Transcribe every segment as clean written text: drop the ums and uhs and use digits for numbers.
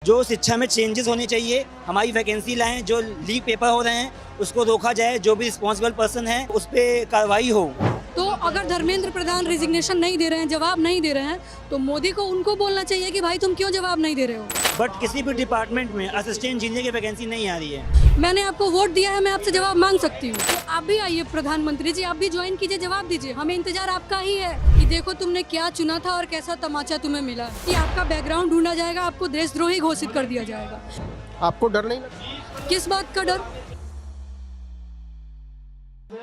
जो शिक्षा में चेंजेस होने चाहिए, हमारी वैकेंसी लाएं, जो लीक पेपर हो रहे हैं उसको रोका जाए, जो भी रिस्पॉन्सिबल पर्सन है उस पर कार्रवाई हो। तो अगर धर्मेंद्र प्रधान रिजिग्नेशन नहीं दे रहे हैं, जवाब नहीं दे रहे हैं, तो मोदी को उनको बोलना चाहिए कि भाई तुम क्यों जवाब नहीं दे रहे हो। बट किसी भी डिपार्टमेंट में असिस्टेंट इंजीनियर की वैकेंसी नहीं आ रही है। मैंने आपको वोट दिया है, मैं आपसे जवाब मांग सकती हूँ। तो आप भी आइए प्रधानमंत्री जी, आप भी ज्वाइन कीजिए, जवाब दीजिए। हमें इंतजार आपका ही है कि देखो तुमने क्या चुना था और कैसा तमाचा तुम्हें मिला, कि आपका बैकग्राउंड ढूंढा जाएगा, आपको देशद्रोही घोषित कर दिया जाएगा। आपको डर नहीं लगता? किस बात का डर?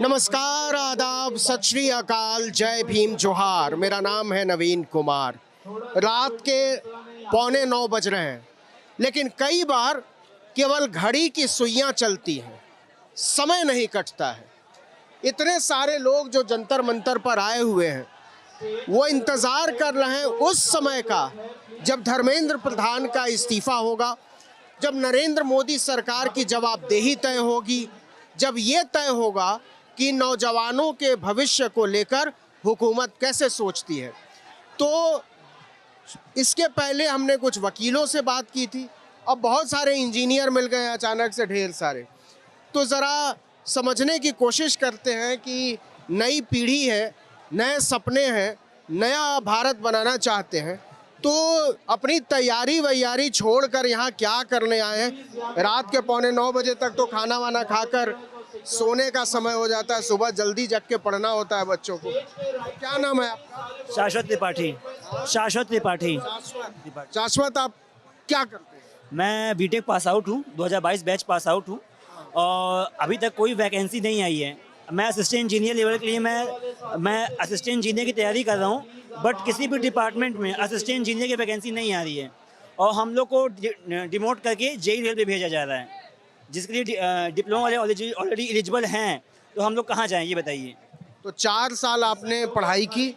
नमस्कार, आदाब, सत श्री अकाल, जय भीम, जोहार। मेरा नाम है नवीन कुमार। रात के 8:45 बज रहे हैं, लेकिन कई बार केवल घड़ी की सुइयां चलती हैं, समय नहीं कटता है। इतने सारे लोग जो जंतर मंतर पर आए हुए हैं, वो इंतज़ार कर रहे हैं उस समय का जब धर्मेंद्र प्रधान का इस्तीफा होगा, जब नरेंद्र मोदी सरकार की जवाबदेही तय होगी, जब ये तय होगा कि नौजवानों के भविष्य को लेकर हुकूमत कैसे सोचती है। तो इसके पहले हमने कुछ वकीलों से बात की थी, अब बहुत सारे इंजीनियर मिल गए अचानक से, ढेर सारे। तो ज़रा समझने की कोशिश करते हैं कि नई पीढ़ी है, नए सपने हैं, नया भारत बनाना चाहते हैं, तो अपनी तैयारी वैयारी छोड़कर यहाँ क्या करने आए हैं। रात के 8:45 बजे तक तो खाना वाना खाकर सोने का समय हो जाता है, सुबह जल्दी जग के पढ़ना होता है बच्चों को। क्या नाम है आपका? शाश्वत त्रिपाठी। शाश्वत त्रिपाठी। शाश्वत, आप क्या करते हैं? मैं बीटेक पास आउट हूँ, 2022 बैच पास आउट हूँ और अभी तक कोई वैकेंसी नहीं आई है। मैं असिस्टेंट इंजीनियर लेवल के लिए मैं असिस्टेंट इंजीनियर की तैयारी कर रहा हूँ, बट किसी भी डिपार्टमेंट में असिस्टेंट इंजीनियर की वैकेंसी नहीं आ रही है और हम लोग को डिमोट करके जेई लेवल पे भेजा जा रहा है, जिसके लिए डिप्लोमा वाले ऑलरेडी एलिजिबल हैं। तो हम लोग कहाँ जाएँ, ये बताइए। तो 4 साल आपने पढ़ाई की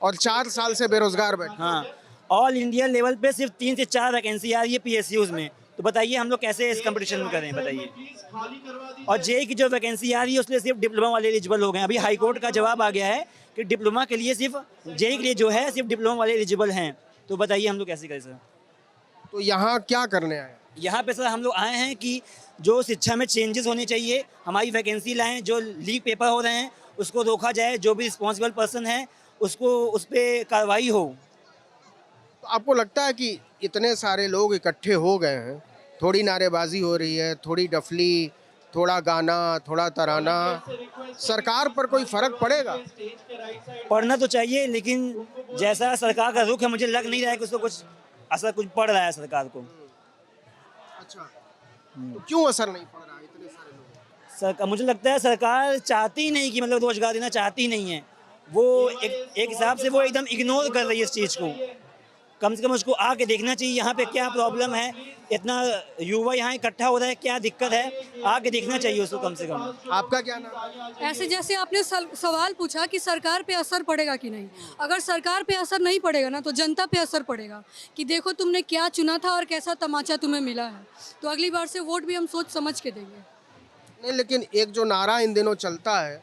और 4 साल से बेरोजगार बैठे। हाँ, ऑल इंडिया लेवल पे सिर्फ 3 से 4 वैकेंसी आ रही है PSUs में। तो बताइए हम लोग कैसे इस कंपटीशन में करें, बताइए। और जेई की जो वैकेंसी आ रही है उसके लिए सिर्फ डिप्लोमा वाले एलिजिबल हो गए हैं। अभी हाई कोर्ट का जवाब आ गया है कि डिप्लोमा के लिए सिर्फ, जेई के लिए जो है सिर्फ डिप्लोमा वाले एलिजिबल हैं। तो बताइए हम लोग कैसे करें सर। तो यहाँ क्या करने आए? यहाँ पे सर हम लोग आए हैं कि जो शिक्षा में चेंजेस होने चाहिए, हमारी वैकेंसी लाएं, जो लीक पेपर हो रहे हैं उसको रोका जाए, जो भी रिस्पॉन्सिबल पर्सन है उसको उस पर कार्रवाई हो। तो आपको लगता है कि इतने सारे लोग इकट्ठे हो गए हैं, थोड़ी नारेबाजी हो रही है, थोड़ी डफली, थोड़ा गाना, थोड़ा तराना, सरकार पर कोई फर्क पड़ेगा? पढ़ना तो चाहिए, लेकिन जैसा सरकार का रुख है मुझे लग नहीं रहा है कि उसको कुछ असर कुछ पड़ रहा है सरकार को। अच्छा, तो क्यों असर नहीं पड़ रहा है इतने सारे लोग? सरकार, मुझे लगता है सरकार चाहती ही नहीं कि मतलब रोजगार देना चाहती नहीं है। वो एक हिसाब से वो एकदम इग्नोर कर रही है इस चीज़ को। कम से कम उसको आके देखना चाहिए यहाँ पे क्या प्रॉब्लम है, इतना युवा यहाँ इकट्ठा हो रहा है, क्या दिक्कत है, आके देखना चाहिए उसको कम से कम। आपका क्या नाम है? ऐसे जैसे आपने सवाल पूछा कि सरकार पे असर पड़ेगा कि नहीं, अगर सरकार पे असर नहीं पड़ेगा ना तो जनता पे असर पड़ेगा कि देखो तुमने क्या चुना था और कैसा तमाचा तुम्हें मिला है। तो अगली बार से वोट भी हम सोच समझ के देंगे। नहीं, लेकिन एक जो नारा इन दिनों चलता है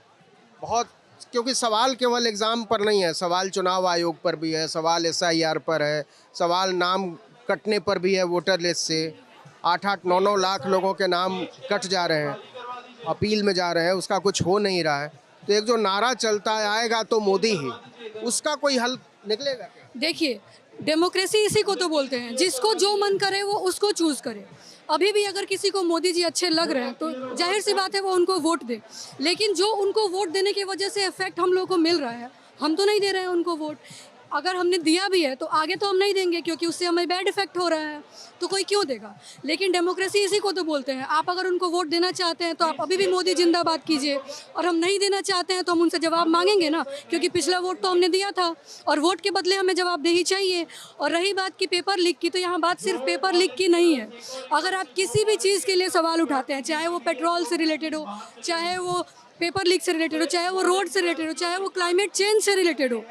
बहुत, क्योंकि सवाल केवल एग्ज़ाम पर नहीं है, सवाल चुनाव आयोग पर भी है, सवाल SIR पर है, सवाल नाम कटने पर भी है। वोटर लिस्ट से 8-8, 9-9 लाख लोगों के नाम कट जा रहे हैं, अपील में जा रहे हैं, उसका कुछ हो नहीं रहा है। तो एक जो नारा चलता है आएगा तो मोदी ही, उसका कोई हल निकलेगा क्या? देखिए, डेमोक्रेसी इसी को तो बोलते हैं, जिसको जो मन करे वो उसको चूज़ करे। अभी भी अगर किसी को मोदी जी अच्छे लग रहे हैं तो जाहिर सी बात है वो उनको वोट दे, लेकिन जो उनको वोट देने की वजह से इफेक्ट हम लोगों को मिल रहा है, हम तो नहीं दे रहे हैं उनको वोट। अगर हमने दिया भी है तो आगे तो हम नहीं देंगे, क्योंकि उससे हमें बैड इफेक्ट हो रहा है, तो कोई क्यों देगा। लेकिन डेमोक्रेसी इसी को तो बोलते हैं। आप अगर उनको वोट देना चाहते हैं तो आप अभी भी मोदी जिंदाबाद कीजिए, और हम नहीं देना चाहते हैं तो हम उनसे जवाब मांगेंगे ना, क्योंकि पिछला वोट तो हमने दिया था और वोट के बदले हमें जवाबदेही चाहिए। और रही बात की पेपर लीक की, तो यहाँ बात सिर्फ पेपर लीक की नहीं है। अगर आप किसी भी चीज़ के लिए सवाल उठाते हैं, चाहे वो पेट्रोल से रिलेटेड हो, चाहे वो पेपर लीक से रिलेटेड हो, चाहे वो रोड से रिलेटेड हो, चाहे वो क्लाइमेट चेंज से रिलेटेड हो,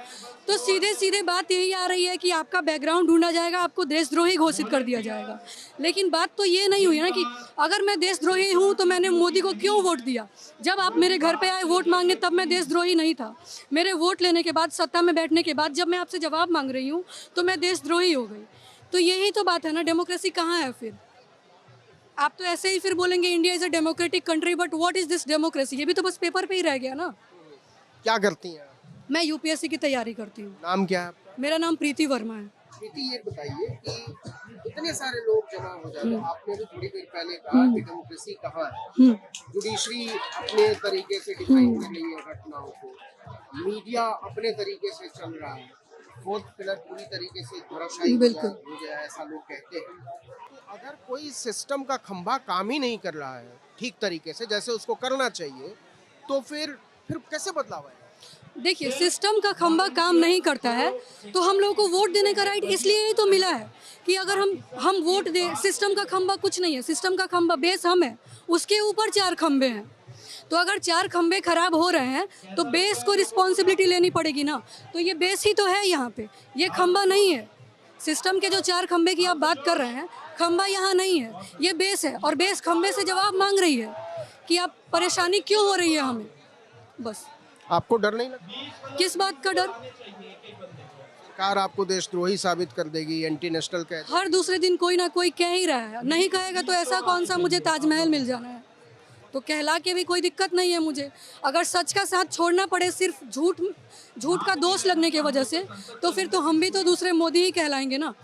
तो सीधे सीधे बात यही आ रही है कि आपका बैकग्राउंड ढूंढा जाएगा, आपको देशद्रोही घोषित कर दिया जाएगा। लेकिन बात तो ये नहीं हुई ना कि अगर मैं देशद्रोही हूँ तो मैंने मोदी को क्यों वोट दिया। जब आप मेरे घर पे आए वोट मांगने तब मैं देशद्रोही नहीं था। मेरे वोट लेने के बाद, सत्ता में बैठने के बाद जब मैं आपसे जवाब मांग रही हूँ तो मैं देशद्रोही हो गई। तो यही तो बात है ना, डेमोक्रेसी कहाँ है फिर? आप तो ऐसे ही फिर बोलेंगे India is a democratic country, but what is this democracy? ये भी तो बस पेपर पे ही रह गया ना। क्या करती हैं आप? मैं यूपीएससी की तैयारी करती हूँ। नाम क्या है आपका? मेरा नाम प्रीति वर्मा है। प्रीति, ये बताइए कि इतने सारे लोग जमा हो जाते हैं, आपने भी थोड़ी देर पहले कहा कि डेमोक्रेसी कहाँ है। जुडिशरी अपने तरीके से डिफाइन कर रही है घटनाओं को, मीडिया अपने तरीके से चल रहा है, फोर्थ पिलर पूरी तरीके से धराशायी हो गया है, ऐसा लोग कहते हैं। तो अगर कोई सिस्टम का खंभा काम ही नहीं कर रहा है ठीक तरीके से जैसे उसको करना चाहिए, तो फिर कैसे बदलाव आएगा? देखिए, सिस्टम का खंभा काम नहीं करता है तो हम लोगों को वोट देने का राइट इसलिए ही तो मिला है कि अगर हम वोट दें। सिस्टम का खंभा कुछ नहीं है, सिस्टम का खंभा बेस हम है, उसके ऊपर 4 खंभे हैं। तो अगर 4 खंभे खराब हो रहे हैं तो बेस को रिस्पॉन्सिबिलिटी लेनी पड़ेगी ना। तो ये बेस ही तो है यहाँ पे, ये खंभा नहीं है। सिस्टम के जो 4 खंभे की आप बात कर रहे हैं, खंभा यहाँ नहीं है, ये बेस है। और बेस खंभे से जवाब मांग रही है कि आप परेशानी क्यों हो रही है हमें, बस। आपको डर नहीं लगता? किस बात का डर? सरकार आपको देशद्रोही साबित कर देगी, एंटी नेशनल कह देगी। हर दूसरे दिन कोई ना कोई कह ही रहा है। नहीं कहेगा तो ऐसा कौन सा मुझे ताजमहल मिल जाना है? तो कहला के भी कोई दिक्कत नहीं है मुझे। अगर सच का साथ छोड़ना पड़े सिर्फ झूठ का दोष लगने की वजह से, तो फिर तो हम भी तो दूसरे मोदी ही कहलाएंगे ना।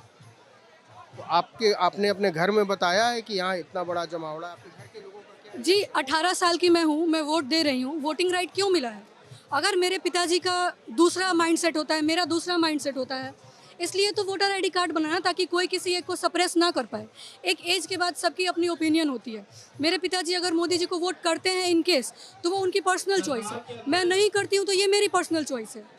तो आपने अपने घर में बताया है कि यहाँ इतना बड़ा जमावड़ा है, आपके घर के लोगों का क्या? जी, 18 साल की मैं हूँ, मैं वोट दे रही हूँ। वोटिंग राइट क्यों मिला है? अगर मेरे पिताजी का दूसरा माइंडसेट होता है, मेरा दूसरा माइंडसेट होता है, इसलिए तो वोटर आईडी कार्ड बनाना, ताकि कोई किसी एक को सप्रेस ना कर पाए। एक एज के बाद सबकी अपनी ओपिनियन होती है। मेरे पिताजी अगर मोदी जी को वोट करते हैं इन केस, तो वो उनकी पर्सनल चॉइस है। मैं नहीं करती हूँ तो ये मेरी पर्सनल चॉइस है।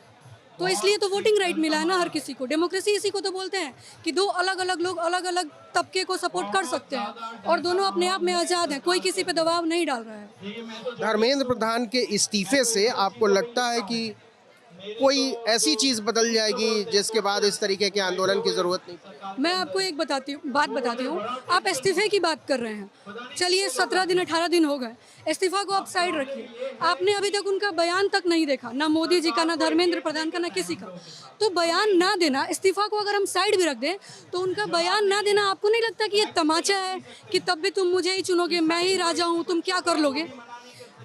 तो इसलिए तो वोटिंग राइट मिला है ना हर किसी को। डेमोक्रेसी इसी को तो बोलते हैं कि 2 अलग अलग लोग अलग अलग तबके को सपोर्ट कर सकते हैं और दोनों अपने आप में आज़ाद हैं, कोई किसी पे दबाव नहीं डाल रहा है। धर्मेंद्र प्रधान के इस्तीफे से आपको लगता है कि कोई ऐसी चीज बदल जाएगी जिसके बाद इस तरीके के आंदोलन की जरूरत नहीं पड़ेगी? मैं आपको एक बात बताती हूँ। आप इस्तीफे की बात कर रहे हैं, चलिए 17 दिन 18 दिन हो गए, इस्तीफा को आप साइड रखिए। आपने अभी तक उनका बयान तक नहीं देखा, ना मोदी जी का, ना धर्मेंद्र प्रधान का, ना किसी का। तो बयान ना देना, इस्तीफा को अगर हम साइड भी रख दें तो उनका बयान ना देना, आपको नहीं लगता कि ये तमाचा है कि तब भी तुम मुझे ही चुनोगे, मैं ही राजा हूँ, तुम क्या कर लोगे?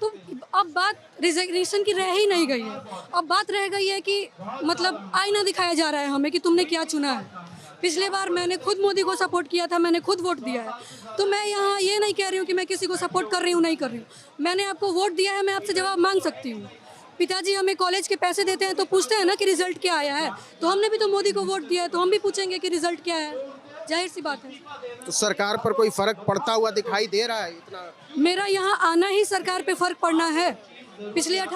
तो अब बात रिजिग्नेशन की रह ही नहीं गई है। अब बात रह गई है कि मतलब आईना दिखाया जा रहा है हमें कि तुमने क्या चुना है। पिछले बार मैंने खुद मोदी को सपोर्ट किया था, मैंने खुद वोट दिया है। तो मैं यहाँ ये नहीं कह रही हूँ कि मैं किसी को सपोर्ट कर रही हूँ, नहीं कर रही हूँ। मैंने आपको वोट दिया है, मैं आपसे जवाब मांग सकती हूँ। पिताजी हमें कॉलेज के पैसे देते हैं तो पूछते हैं ना कि रिजल्ट क्या आया है। तो हमने भी तो मोदी को वोट दिया है, तो हम भी पूछेंगे कि रिजल्ट क्या है। जाहिर सी बात है। तो सरकार पर कोई फर्क पड़ता हुआ दिखाई दे रहा है इतना? मेरा यहाँ आना ही सरकार पे फर्क पड़ना है।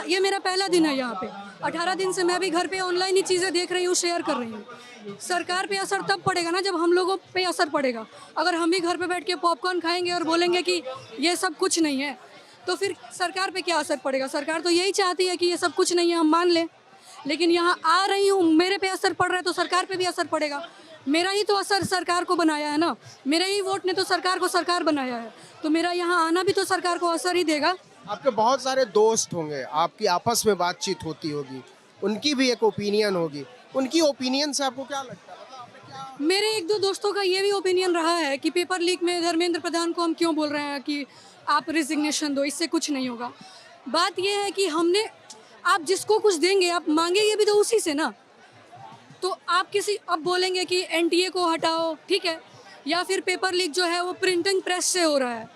ये मेरा पहला दिन है यहाँ पे। 18 दिन से मैं भी घर पे ऑनलाइन ही चीज़ें देख रही हूँ, शेयर कर रही हूँ। सरकार पे असर तब पड़ेगा ना जब हम लोगों पे असर पड़ेगा। अगर हम भी घर पे बैठ के पॉपकॉर्न खाएंगे और बोलेंगे कि ये सब कुछ नहीं है, तो फिर सरकार पे क्या असर पड़ेगा? सरकार तो यही चाहती है कि ये सब कुछ नहीं है, हम मान लें। लेकिन यहाँ आ रही हूँ, मेरे पे असर पड़ रहा है, तो सरकार पे भी असर पड़ेगा। मेरा ही तो असर सरकार को बनाया है ना, मेरे ही वोट ने तो सरकार को सरकार बनाया है। तो मेरा यहाँ आना भी तो सरकार को असर ही देगा। आपके बहुत सारे दोस्त होंगे, आपकी आपस में बातचीत होती होगी, उनकी भी एक ओपिनियन होगी। उनकी ओपिनियन से आपको क्या लगता है? मतलब आपने क्या... मेरे 1-2 दोस्तों का ये भी ओपिनियन रहा है कि पेपर लीक में धर्मेंद्र प्रधान को हम क्यों बोल रहे हैं कि आप रिजिग्नेशन दो, इससे कुछ नहीं होगा। बात यह है कि आप जिसको कुछ देंगे आप मांगेंगे भी तो उसी से ना। तो आप अब बोलेंगे कि एनटीए को हटाओ, ठीक है, या फिर पेपर लीक जो है वो प्रिंटिंग प्रेस से हो रहा है।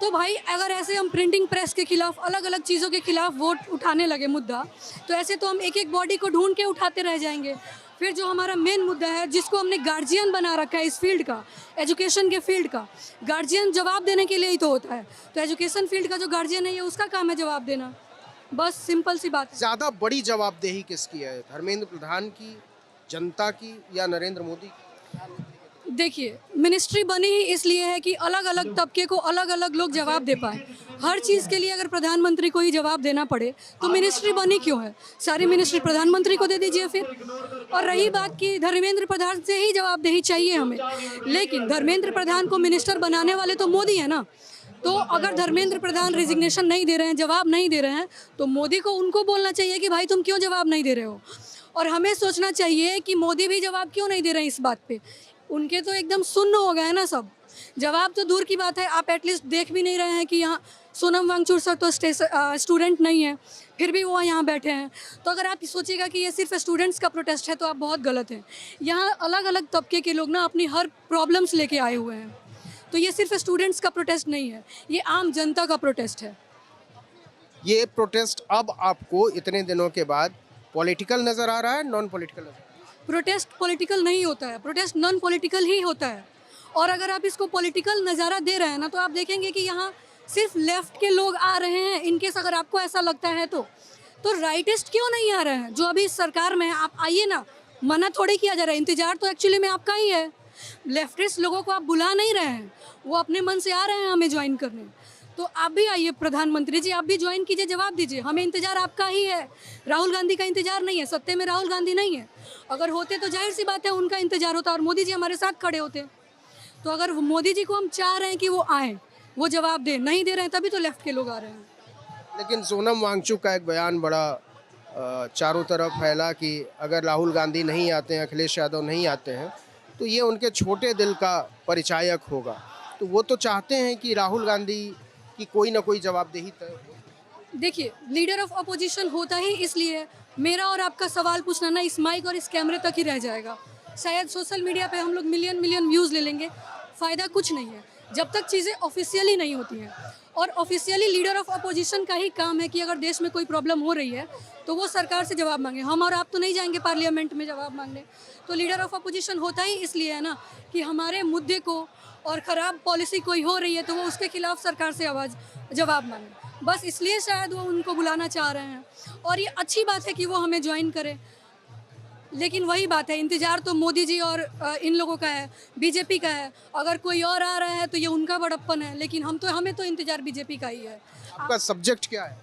तो भाई अगर ऐसे हम प्रिंटिंग प्रेस के खिलाफ, अलग अलग चीज़ों के खिलाफ वोट उठाने लगे मुद्दा, तो ऐसे तो हम एक एक बॉडी को ढूंढ के उठाते रह जाएंगे। फिर जो हमारा मेन मुद्दा है, जिसको हमने गार्जियन बना रखा है इस फील्ड का, एजुकेशन के फील्ड का, गार्जियन जवाब देने के लिए ही तो होता है। तो एजुकेशन फील्ड का जो गार्जियन है, ये उसका काम है जवाब देना। बस सिंपल सी बात है। ज़्यादा बड़ी जवाबदेही किसकी है, धर्मेंद्र प्रधान की, जनता की, या नरेंद्र मोदी की? देखिए, मिनिस्ट्री बनी ही इसलिए है कि अलग अलग तबके को अलग अलग लोग जवाब दे पाए। हर चीज़ के लिए अगर प्रधानमंत्री को ही जवाब देना पड़े तो मिनिस्ट्री बनी क्यों है? सारी मिनिस्ट्री प्रधानमंत्री को दे दीजिए फिर। और रही बात कि धर्मेंद्र प्रधान से ही जवाबदेही चाहिए हमें, लेकिन धर्मेंद्र प्रधान को मिनिस्टर बनाने वाले तो मोदी है ना। तो अगर धर्मेंद्र प्रधान रिजिग्नेशन नहीं दे रहे हैं, जवाब नहीं दे रहे हैं, तो मोदी को उनको बोलना चाहिए कि भाई तुम क्यों जवाब नहीं दे रहे हो। और हमें सोचना चाहिए कि मोदी भी जवाब क्यों नहीं दे रहे हैं इस बात पे। उनके तो एकदम सुन्न हो गए हैं ना सब। जवाब तो दूर की बात है, आप एटलीस्ट देख भी नहीं रहे हैं कि यहाँ सोनम वांगचुक सर तो स्टूडेंट नहीं है, फिर भी वो यहाँ बैठे हैं। तो अगर आप सोचिएगा कि ये सिर्फ स्टूडेंट्स का प्रोटेस्ट है तो आप बहुत गलत हैं। यहाँ अलग अलग तबके के लोग ना अपनी हर प्रॉब्लम्स लेके आए हुए हैं, तो ये सिर्फ स्टूडेंट्स का प्रोटेस्ट नहीं है, ये आम जनता का प्रोटेस्ट है। ये प्रोटेस्ट अब आपको इतने दिनों के बाद पॉलिटिकल नज़र आ रहा है, नॉन पॉलिटिकल नज़र आ रहा है? प्रोटेस्ट पॉलिटिकल नहीं होता है, प्रोटेस्ट नॉन पॉलिटिकल ही होता है। और अगर आप इसको पॉलिटिकल नज़ारा दे रहे हैं ना, तो आप देखेंगे कि यहाँ सिर्फ लेफ्ट के लोग आ रहे हैं। इनकेस अगर आपको ऐसा लगता है तो राइटिस्ट क्यों नहीं आ रहे हैं जो अभी सरकार में है? आप आइए ना, मना थोड़ी किया जा रहा है, इंतजार तो एक्चुअली में आपका ही है। लेफ्टिस्ट लोगों को आप बुला नहीं रहे हैं, वो अपने मन से आ रहे हैं हमें ज्वाइन करने। तो आप भी आइए प्रधानमंत्री जी, आप भी ज्वाइन कीजिए, जवाब दीजिए। हमें इंतजार आपका ही है, राहुल गांधी का इंतजार नहीं है। सत्ते में राहुल गांधी नहीं है, अगर होते तो जाहिर सी बात है उनका इंतजार होता और मोदी जी हमारे साथ खड़े होते। तो अगर मोदी जी को हम चाह रहे हैं कि वो आए, वो जवाब दे, नहीं दे रहे हैं, तभी तो लेफ्ट के लोग आ रहे हैं। लेकिन सोनम वांगचुक का एक बयान बड़ा चारों तरफ फैला कि अगर राहुल गांधी नहीं आते हैं, अखिलेश यादव नहीं आते हैं, तो ये उनके छोटे दिल का परिचायक होगा। तो वो तो चाहते हैं कि राहुल गांधी की कोई ना कोई जवाबदेही तय हो। देखिए, लीडर ऑफ अपोजिशन होता ही इसलिए है। मेरा और आपका सवाल पूछना ना इस माइक और इस कैमरे तक ही रह जाएगा। शायद सोशल मीडिया पे हम लोग मिलियन मिलियन व्यूज़ ले लेंगे, फ़ायदा कुछ नहीं है जब तक चीज़ें ऑफिशियली नहीं होती हैं। और ऑफिशियली लीडर ऑफ अपोजिशन का ही काम है कि अगर देश में कोई प्रॉब्लम हो रही है तो वो सरकार से जवाब मांगे। हम और आप तो नहीं जाएंगे पार्लियामेंट में जवाब मांगने। तो लीडर ऑफ अपोजिशन होता ही इसलिए है ना कि हमारे मुद्दे को और ख़राब पॉलिसी कोई हो रही है तो वो उसके खिलाफ सरकार से जवाब मांगे। बस इसलिए शायद वो उनको बुलाना चाह रहे हैं और ये अच्छी बात है कि वो हमें ज्वाइन करें। लेकिन वही बात है, इंतज़ार तो मोदी जी और इन लोगों का है, बीजेपी का है। अगर कोई और आ रहा है तो ये उनका बड़प्पन है, लेकिन हमें तो इंतज़ार बीजेपी का ही है। आपका सब्जेक्ट क्या है?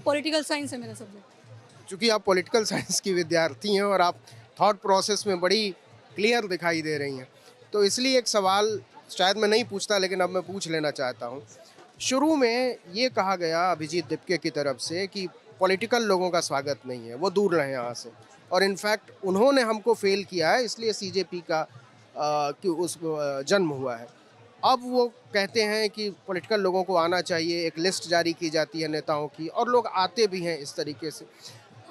पॉलिटिकल साइंस है मेरा सब्जेक्ट। चूँकि आप पॉलिटिकल साइंस की विद्यार्थी हैं और आप थॉट प्रोसेस में बड़ी क्लियर दिखाई दे रही हैं, तो इसलिए एक सवाल शायद मैं नहीं पूछता, लेकिन अब मैं पूछ लेना चाहता हूँ। शुरू में ये कहा गया अभिजीत दीपके की तरफ से कि पॉलिटिकल लोगों का स्वागत नहीं है, वो दूर रहें यहाँ से, और इनफैक्ट उन्होंने हमको फेल किया है, इसलिए सीजेपी का जन्म हुआ है। अब वो कहते हैं कि पॉलिटिकल लोगों को आना चाहिए, एक लिस्ट जारी की जाती है नेताओं की और लोग आते भी हैं इस तरीके से।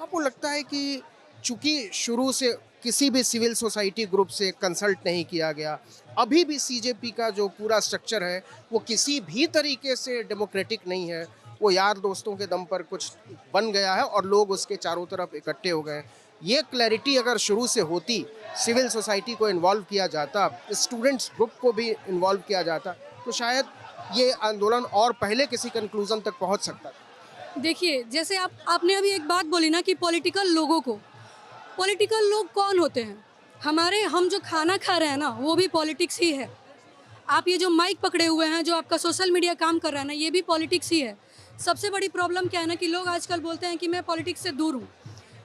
आपको लगता है कि चूँकि शुरू से किसी भी सिविल सोसाइटी ग्रुप से कंसल्ट नहीं किया गया, अभी भी सीजेपी का जो पूरा स्ट्रक्चर है वो किसी भी तरीके से डेमोक्रेटिक नहीं है, वो यार दोस्तों के दम पर कुछ बन गया है और लोग उसके चारों तरफ इकट्ठे हो गए। ये क्लैरिटी अगर शुरू से होती, सिविल सोसाइटी को इन्वॉल्व किया जाता, स्टूडेंट्स ग्रुप को भी इन्वॉल्व किया जाता, तो शायद ये आंदोलन और पहले किसी कंक्लूजन तक पहुंच सकता था। देखिए, जैसे आपने अभी एक बात बोली ना कि पॉलिटिकल लोग कौन होते हैं? हम जो खाना खा रहे हैं ना, वो भी पॉलिटिक्स ही है। आप ये जो माइक पकड़े हुए हैं, जो आपका सोशल मीडिया काम कर रहा है ना, ये भी पॉलिटिक्स ही है। सबसे बड़ी प्रॉब्लम क्या है ना कि लोग आजकल बोलते हैं कि मैं पॉलिटिक्स से दूर हूँ।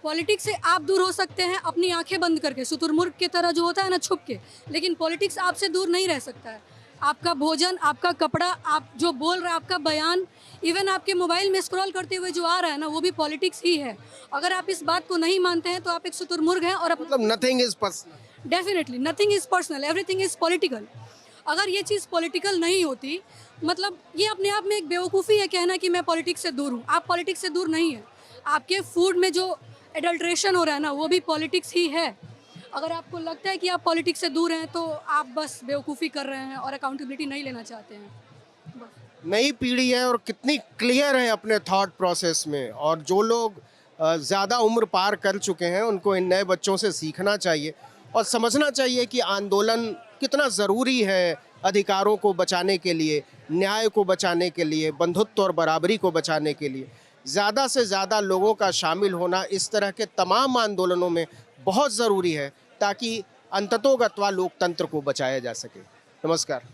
पॉलिटिक्स से आप दूर हो सकते हैं अपनी आंखें बंद करके, शुतुरमुर्ग की तरह जो होता है ना, छुप के, लेकिन पॉलिटिक्स आपसे दूर नहीं रह सकता है। आपका भोजन, आपका कपड़ा, आप जो बोल रहे हैं, आपका बयान, इवन आपके मोबाइल में स्क्रॉल करते हुए जो आ रहा है ना, वो भी पॉलिटिक्स ही है। अगर आप इस बात को नहीं मानते हैं तो आप एक शुतुरमुर्ग हैं। और मतलब nothing is personal. Definitely nothing is personal, everything is political. अगर ये चीज़ पॉलिटिकल नहीं होती, मतलब ये अपने आप में एक बेवकूफ़ी है कहना कि मैं पॉलिटिक्स से दूर हूँ। आप पॉलिटिक्स से दूर नहीं है। आपके फूड में जो एडल्ट्रेशन हो रहा है ना, वो भी पॉलिटिक्स ही है। अगर आपको लगता है कि आप पॉलिटिक्स से दूर हैं तो आप बस बेवकूफ़ी कर रहे हैं और अकाउंटेबिलिटी नहीं लेना चाहते हैं। बस। नई पीढ़ी है और कितनी क्लियर है अपने थॉट प्रोसेस में, और जो लोग ज़्यादा उम्र पार कर चुके हैं उनको इन नए बच्चों से सीखना चाहिए और समझना चाहिए कि आंदोलन कितना ज़रूरी है अधिकारों को बचाने के लिए, न्याय को बचाने के लिए, बंधुत्व और बराबरी को बचाने के लिए। ज़्यादा से ज़्यादा लोगों का शामिल होना इस तरह के तमाम आंदोलनों में बहुत ज़रूरी है ताकि अंततोगत्वा लोकतंत्र को बचाया जा सके। नमस्कार।